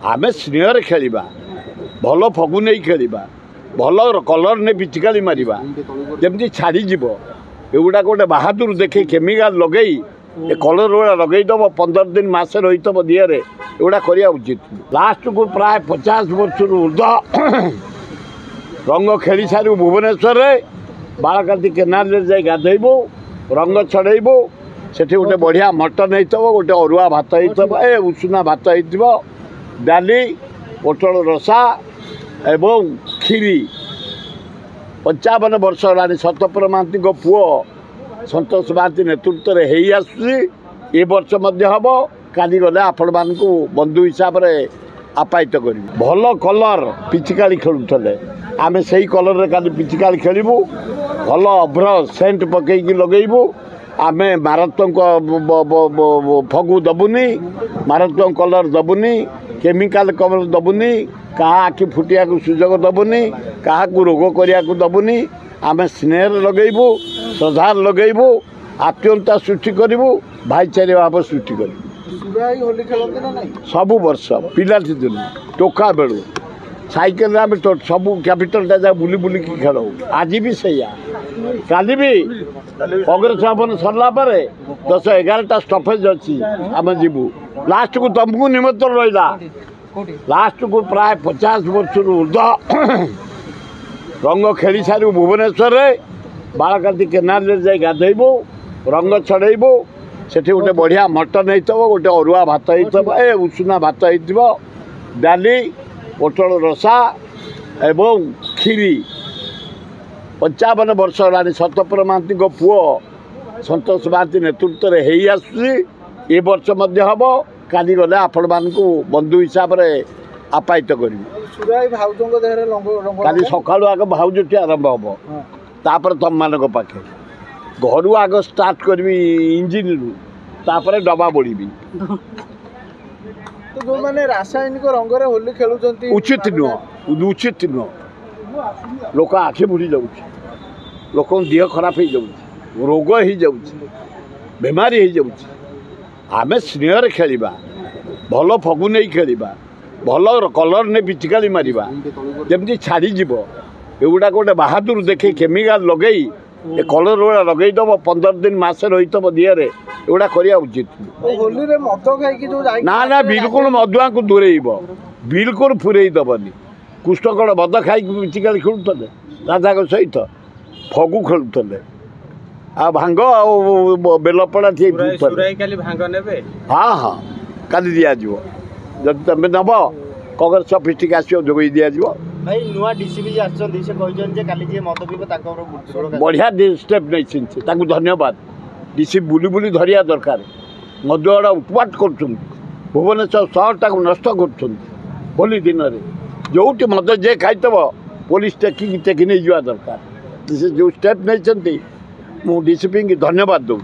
आमे स्नेह खेलिबा भल फगु नहीं खेलिबा भल कलर ने पिचकारी मारिबा जमती छाड़ी जीव एगुड़ा गोटे बाहादुर देखे केमिकाल लगे ए कलर गुड़ा लगेदब 15 दिन मस रही दिहरे एगुड़ा करवा उचित लास्ट को प्राय 50 वर्ष ऊर्ध रंग खेली सारू भुवनेश्वर बालकाती केनाल जाई गाधेबू रंग छड़ेबू सेठी गोटे बढ़िया मटन होइतबो गोटे अरुआ भात होइतबो ए उषुना भात होइतबो डाली पोटल रसा एवं खीरी 55 वर्ष होलानी सतपर महांती पुओ संतोष महांती नेतृत्व में हो आसुची ए वर्ष हम काली गले आपण मान बंधु हिसाब से आपायित कर भल कलर पिचिकाली खेलुले आम से कलर का पिचिकाली खेलू भल अभ्र सेंट पकईकी लगेबू आम मारात्मक फगु दबुनी मारात्मक कलर दबुनी केमिकाल कलर दबुनी क्या आखि फुटिया को सुजोग दबुनी क्या रोग करने को दबुनी आम स्नेह लगेबू श्रद्धार लगेबू आत्मीयता सृष्टि करूँ भाईचारे भाव सृष्टि करूँ सबु वर्ष पिला दिन टोका बेलू साइकेल आम सब कैपिटल जा बुली बुली खेल आज भी सैया काली भी कांग्रेस भवन सरला 10-11टा स्टपेज अच्छी आम जीवु लास्ट को तुमको निमंत्रण रहा लास्ट को प्राय 50 वर्ष ऊर्ध रंग खेली सारू भुवनेश्वर बालकाती केनाल जाई गाधेबू रंग छड़ेबू सेठी गोटे बढ़िया मटन होइतबो गोटे अरुआ भात होइतबो ए उषुना भात होइतबो डाली पोटल रसा एवं खीरी 55 वर्ष होलानी सतपर महांती पुओ संतोष महांती नेतृत्व में हो आसुची ए वर्ष हम काली गले आपण मान बंधु हिसाब से आपायित कर काली सका आग भाउजटी आरंभ हम तापर तुम मान पाखे घर आग स्टार्ट करी इंजिन रु तापर डबा बोड़ी तो जो मैंने रासायनिक रंग रे होली खेलुचंती उचित नुह लोक आखि बुड़ी जाऊँ लोक देह खराब हो जाऊँ रोग हो जाऊँ बेमारी हो जाऊँ आमे स्नेह खेलिबा भल फगु नहीं खेलिबा भल कलर ने पिचकारी मारिबा जमती छाड़ी जीव एगुड़ा गोटे बाहादुर देखे केमिकाल लगे ए कलर गुड़ा लगेदब 15 दिन मस रही दिहरे एगुड़ा करवा उचित होली रे मद खाई जो ना ना बिल्कुल मदुआ को दूरेब बिल्कुल फुरई दबनी कुष्ठकड़ मद खाई पिचिकाली खेलुले राधा सहित फगु खेलुले आ भांग बेलपड़ा थी हाँ हाँ काली दिज्व जब तुम नब कांग्रेस अफिस टी आस जोई दिज्व भाई नुआ डीसीपी से मद पीब बढ़िया स्टेप नहीं धन्यवाद डीसीपी बुली बुली धरिया दरकार मदुआड़ा उत्पाट कर भुवनेश्वर सहरटा को नष्ट कर दिन में जो मद जे खाइतब पुलिस टेकी नहीं जावा दरकार जो स्टेप नहीं मु डीसीपी की धन्यवाद दूँ।